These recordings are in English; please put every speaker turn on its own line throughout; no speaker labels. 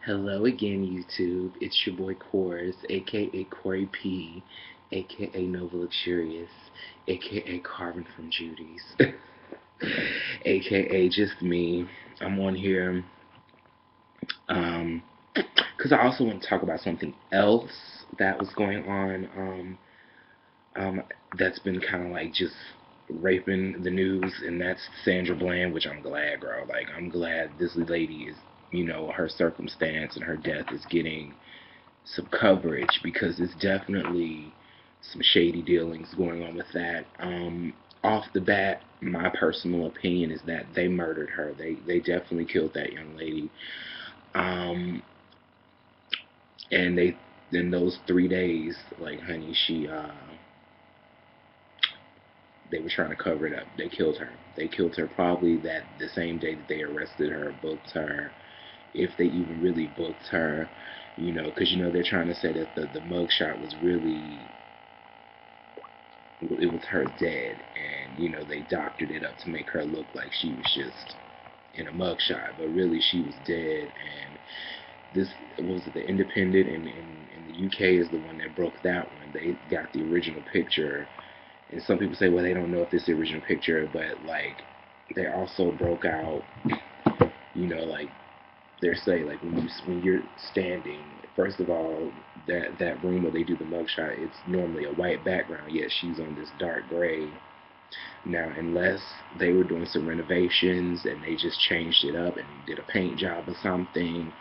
Hello again, YouTube. It's your boy Cores, aka Corey P, aka Nova Luxurious, aka Carvin from Judy's, aka just me. I'm on here because I also want to talk about something else that was going on um, that's been kind of like just raping the news, and that's Sandra Bland, which I'm glad, girl. Like, I'm glad this lady is, her circumstance and her death is getting some coverage because it's definitely some shady dealings going on with that. Off the bat, my personal opinion is that they murdered her. They definitely killed that young lady. Um, and they in those 3 days, like, honey, they were trying to cover it up. They killed her. They killed her probably that the same day that they arrested her, booked her, if they even really booked her, because they're trying to say that the mugshot was really, it was her dead, and they doctored it up to make her look like she was just in a mugshot, but really she was dead. And this was the Independent in the UK is the one that broke that one. They got the original picture, and some people say, well, they don't know if this is the original picture, but like they also broke out, like they're saying, like when you're standing, first of all, that room where they do the mugshot, it's normally a white background, yet she's on this dark gray. Now, unless they were doing some renovations and they just changed it up and did a paint job or something,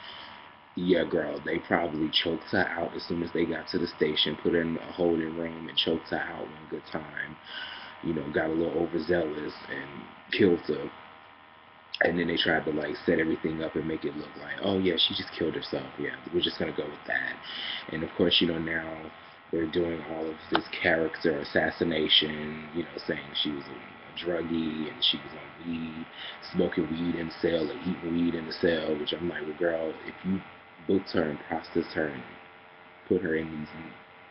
yeah, girl, they probably choked her out as soon as they got to the station, put her in a holding room and choked her out one good time. Got a little overzealous and killed her. And then they tried to like set everything up and make it look like, oh yeah, she just killed herself. Yeah, we're just gonna go with that. And of course, now they're doing all of this character assassination. Saying she was a druggie and she was on weed, smoking weed in the cell or eating weed in the cell. Which I'm like, well, girl, if you booked her and processed her and put her in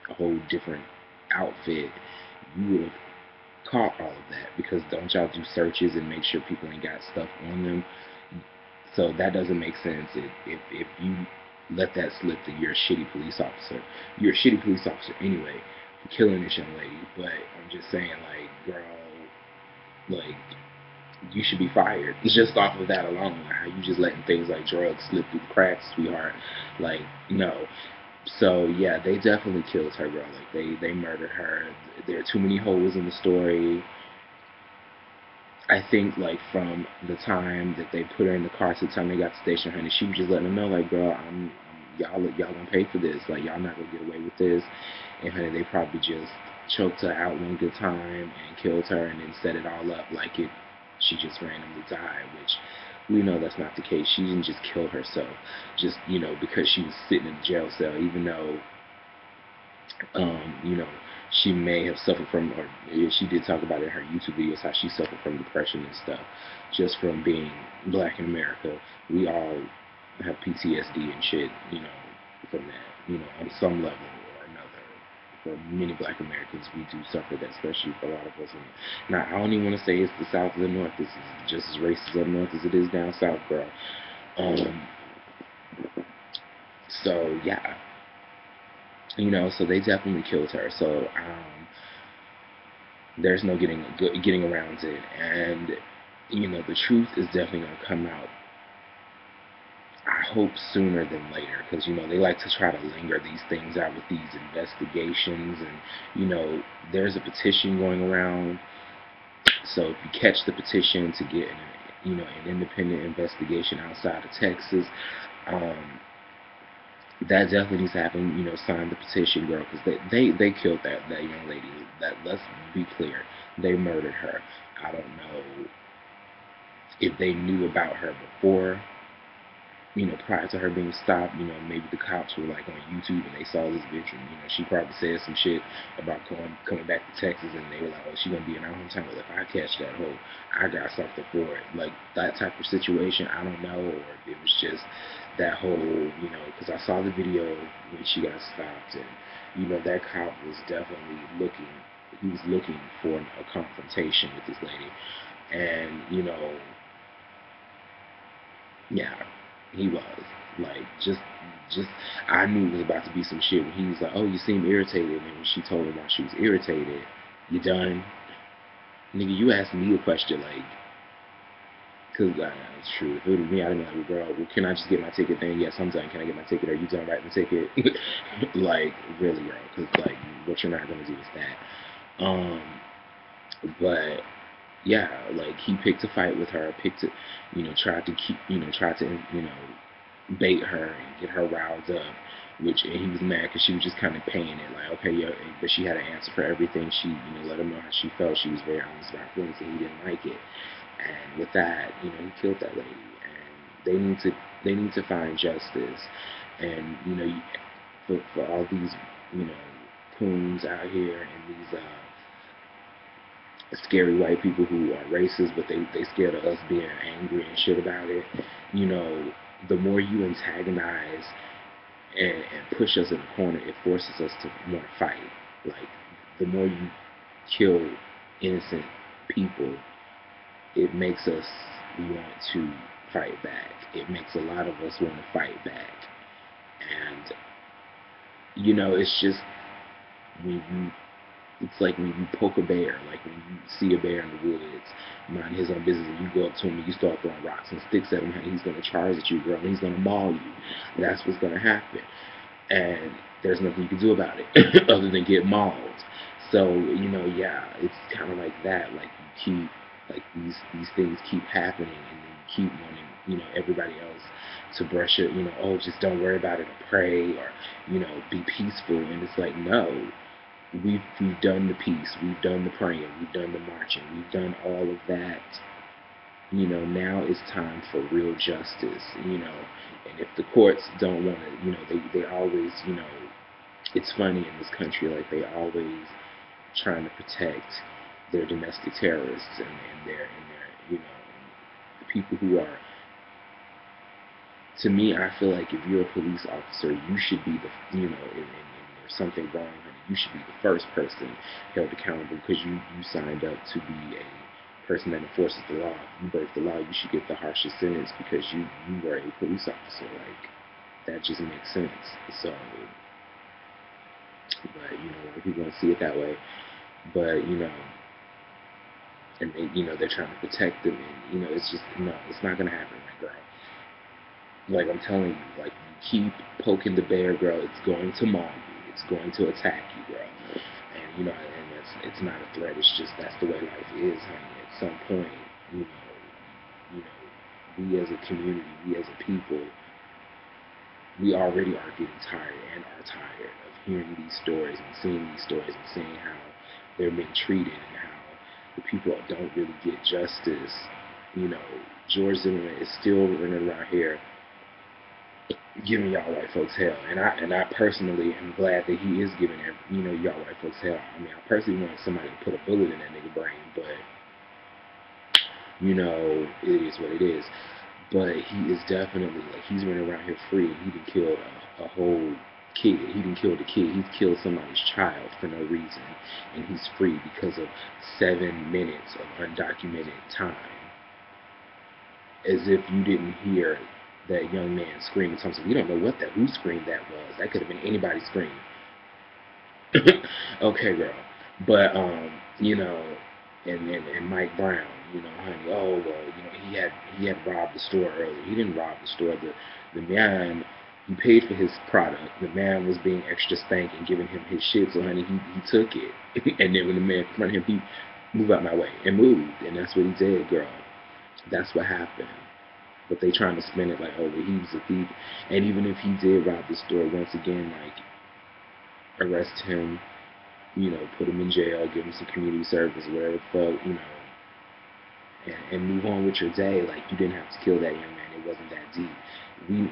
a whole different outfit, you would have caught all of that, because don't y'all do searches and make sure people ain't got stuff on them? So that doesn't make sense. If you let that slip, that you're a shitty police officer. You're a shitty police officer anyway for killing this young lady. But I'm just saying, like, girl, like, you should be fired just off of that alone. How you just letting things like drugs slip through the cracks, sweetheart? Like, no. So yeah, they definitely killed her, girl. Like, they murdered her. There are too many holes in the story. I think, like, from the time that they put her in the car to the time they got to the station, honey, she was just letting them know, like, girl, y'all gonna pay for this. Like, y'all not gonna get away with this. And honey, they probably just choked her out one good time and killed her, and then set it all up like she just randomly died, which we know that's not the case. She didn't just kill herself just because she was sitting in a jail cell, even though you know, she may have suffered from, or yeah, she did talk about it in her YouTube videos, how she suffered from depression and stuff, just from being black in America. We all have PTSD and shit, from that, on some level or another. For many black Americans, we do suffer that, especially for a lot of us. And now, I don't even want to say it's the South or the North. This is just as racist up north as it is down south, girl. Um, so yeah, so they definitely killed her. So there's no getting around it, and the truth is definitely gonna come out. I hope sooner than later, because they like to try to linger these things out with these investigations, and there's a petition going around. So if you catch the petition to get an independent investigation outside of Texas, um, that definitely needs to happen. Sign the petition, girl, because they killed that young lady. That, let's be clear, they murdered her. I don't know if they knew about her before, prior to her being stopped. Maybe the cops were like on YouTube and they saw this bitch, and she probably said some shit about coming back to Texas, and they were like, oh, she gonna be in our hometown. Well, if I catch that hoe, I got something for it. Like that type of situation. I don't know, or if it was just that whole, because I saw the video when she got stopped, and that cop was definitely looking. He was looking for a confrontation with this lady, and yeah, he was like just just I knew it was about to be some shit when he was like, "Oh, you seem irritated," and when she told him why she was irritated, you done, nigga? You asked me a question like. Cause that's true. If it was me, I'd be like, well, girl, well, can I just get my ticket? Then yes, I'm done. Can I get my ticket? Are you done writing the ticket? Like, really, girl? Cause like, what you're not gonna do is that. But yeah, like he picked a fight with her, tried to keep, tried to, bait her and get her riled up. And he was mad because she was just kind of paying it, like, okay, yeah, but she had an answer for everything. She, let him know how she felt. She was very honest about her feelings, and he didn't like it. And with that, he killed that lady. And they need to find justice. And for all these, you know, coons out here and these scary white people who are racist, but they scared of us being angry and shit about it. The more you antagonize and push us in the corner, it forces us to want to fight. Like, the more you kill innocent people, it makes us want to fight back. It makes a lot of us want to fight back. And, it's just when it's like when you poke a bear, like when you see a bear in the woods, mind his own business, and you go up to him and you start throwing rocks and sticks at him, he's going to charge at you, girl, and he's going to maul you. That's what's going to happen. And there's nothing you can do about it other than get mauled. So, yeah, it's kind of like that. Like, you keep, like, these things keep happening, and then you keep wanting, everybody else to brush it, oh, just don't worry about it, or pray, or, be peaceful. And it's like, no, we've done the peace, we've done the praying, we've done the marching, we've done all of that. Now it's time for real justice. And if the courts don't want to, they always, it's funny in this country, like, they always trying to protect their domestic terrorists and their the people who are. To me, I feel like if you're a police officer, you should be the, and there's something wrong, you should be the first person held accountable, because you signed up to be a person that enforces the law. If you break the law, you should get the harshest sentence because you were a police officer. Like, that just makes sense. So, but a lot of people don't see it that way. But and they're trying to protect them, and it's just, no, it's not gonna happen, my girl. Like, I'm telling you, like, you keep poking the bear, girl, it's going to maul you. It's going to attack you, girl. And, and it's not a threat. It's just, that's the way life is, honey. At some point, we as a community, we as a people, we already are getting tired and are tired of hearing these stories and seeing these stories and seeing how they're being treated and how the people don't really get justice. George Zimmerman is still running around here giving y'all white folks hell, and I personally am glad that he is giving y'all white folks hell. I mean, I personally want somebody to put a bullet in that nigga brain, but it is what it is. But he is definitely, like, he's running around here free, and he done killed a whole kid. He done killed a kid. He's killed somebody's child for no reason, and he's free because of 7 minutes of undocumented time. As if you didn't hear that young man screaming something. We don't know who screamed that was. That could have been anybody's scream. Okay, girl. But and Mike Brown, honey, oh well, he had robbed the store earlier. He didn't rob the store. The man, he paid for his product. The man was being extra stank and giving him his shit, so honey, he took it. And then when the man confronted him, he moved out my way and moved, and that's what he did, girl. That's what happened. But they trying to spin it like, oh, well, he was a thief. And even if he did rob the store, once again, like, arrest him, put him in jail, give him some community service, whatever the fuck, and move on with your day. Like, you didn't have to kill that young man. It wasn't that deep. We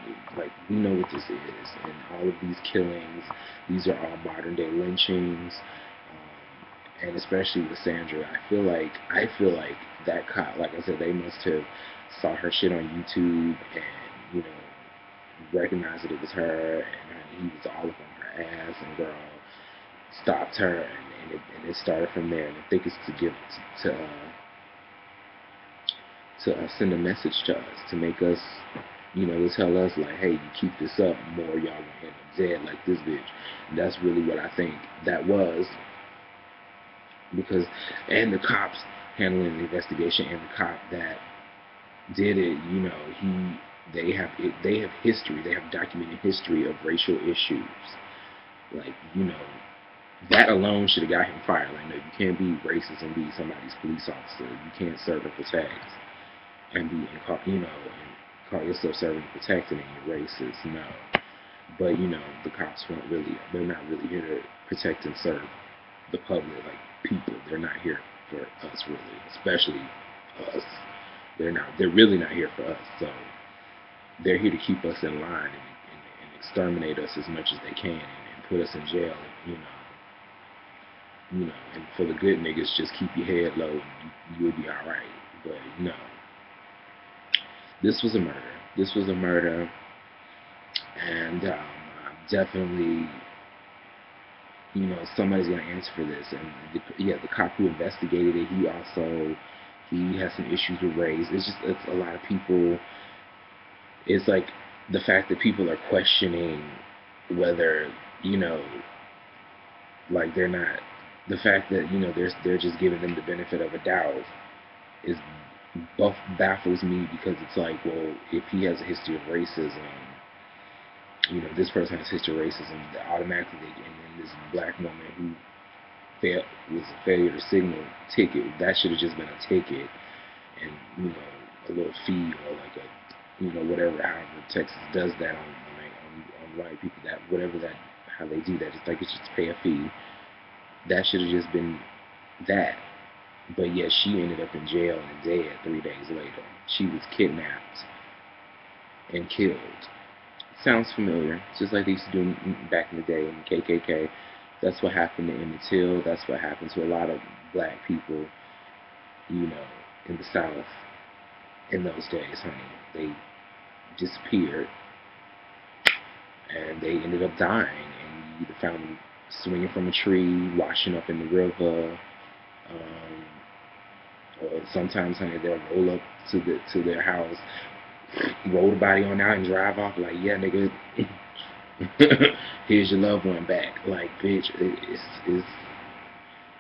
know what this is. And all of these killings, these are all modern day lynchings. And especially with Sandra, I feel like that cop, like I said, they must have saw her shit on YouTube and, recognized that it was her, and he was all up on her ass, and girl stopped her, and it started from there. And I think it's to send a message to us, to make us You know, to tell us like, hey, you keep this up, more y'all gonna end up dead like this bitch. And that's really what I think that was, because and the cops handling the investigation and the cop that did it, you know, they have history, they have documented history of racial issues. Like, you know, that alone should have got him fired. Like, no, you can't be racist and be somebody's police officer. You can't serve and protect and be and call, you know, and call yourself serving and protecting and you're racist. No, but you know, the cops weren't really. They're not really here to protect and serve the public, like people. They're not here for us really, especially us. They're not. They're really not here for us. So they're here to keep us in line and exterminate us as much as they can and put us in jail. You know, and for the good niggas, just keep your head low and you'll be all right. But no, this was a murder. This was a murder, and definitely, you know, somebody's gonna answer for this. And yeah, the cop who investigated it, he has some issues with race. It's a lot of people. It's like the fact that people are questioning whether, you know, like they're not, the fact that, you know, they're just giving them the benefit of a doubt is buff baffles me, because it's like, well, if he has a history of racism, you know, this person has a history of racism, automatically, and then this black woman who was a failure to signal ticket, that should have just been a ticket, and you know, a little fee or like a, you know, whatever, however Texas does that on white people, that whatever that, how they do that, just like it's just pay a fee. That should have just been that. But yet she ended up in jail and dead 3 days later. She was kidnapped and killed. Sounds familiar. It's just like they used to do back in the day in the KKK. That's what happened to Emmett Till. That's what happened to a lot of black people, you know, in the South in those days, honey. They disappeared and they ended up dying. And you either found them swinging from a tree, washing up in the river, or sometimes, honey, they'll roll up to their house, roll the body on out and drive off like, yeah, nigga, here's your loved one back. Like, bitch, this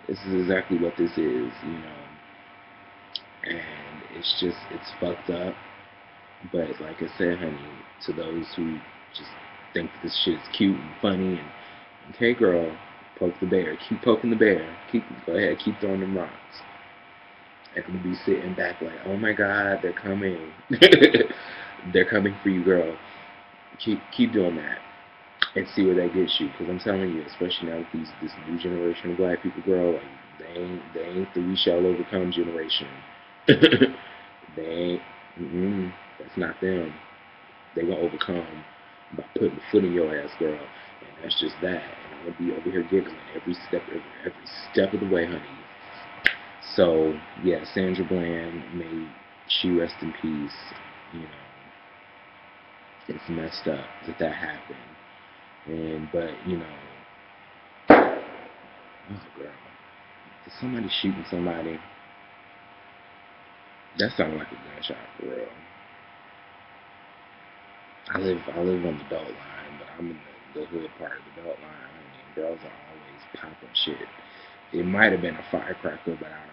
is exactly what this is, you know. And it's just, it's fucked up. But like I said, honey, to those who just think this shit is cute and funny and okay, girl, poke the bear, keep poking the bear, go ahead, keep throwing them rocks. And I'm be sitting back like, oh my God, they're coming, they're coming for you, girl. Keep doing that and see where that gets you. Because I'm telling you, especially now with this new generation of black people, girl, like they ain't the we shall overcome generation. They ain't. That's not them. They gonna overcome by putting the foot in your ass, girl. And that's just that. And I'm gonna be over here giggling every step of the way, honey. So yeah, Sandra Bland, may she rest in peace. You know, it's messed up that happened. And but you know, oh girl, is somebody shooting somebody? That sounded like a gunshot for real. I live on the belt line, but I'm in the hood part of the belt line. I mean, girls are always popping shit. It might have been a firecracker, but I don't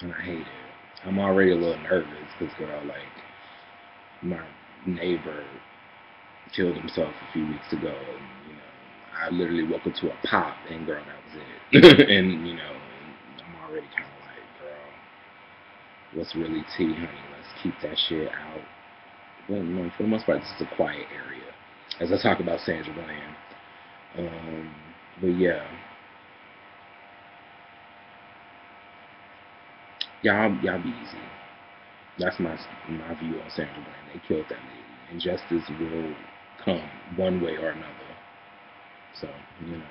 know. And I hate it. I'm already a little nervous because, girl, like, my neighbor killed himself a few weeks ago. And, you know, I literally woke up to a pop, and girl, that was it. And, you know, I'm already kind of like, girl, what's really tea, honey? Let's keep that shit out. Well, you know, for the most part, this is a quiet area. As I talk about Sandra Bland. But yeah, y'all be easy. That's my view on Sandra Bland. They killed that lady, and justice will come one way or another. So, you know.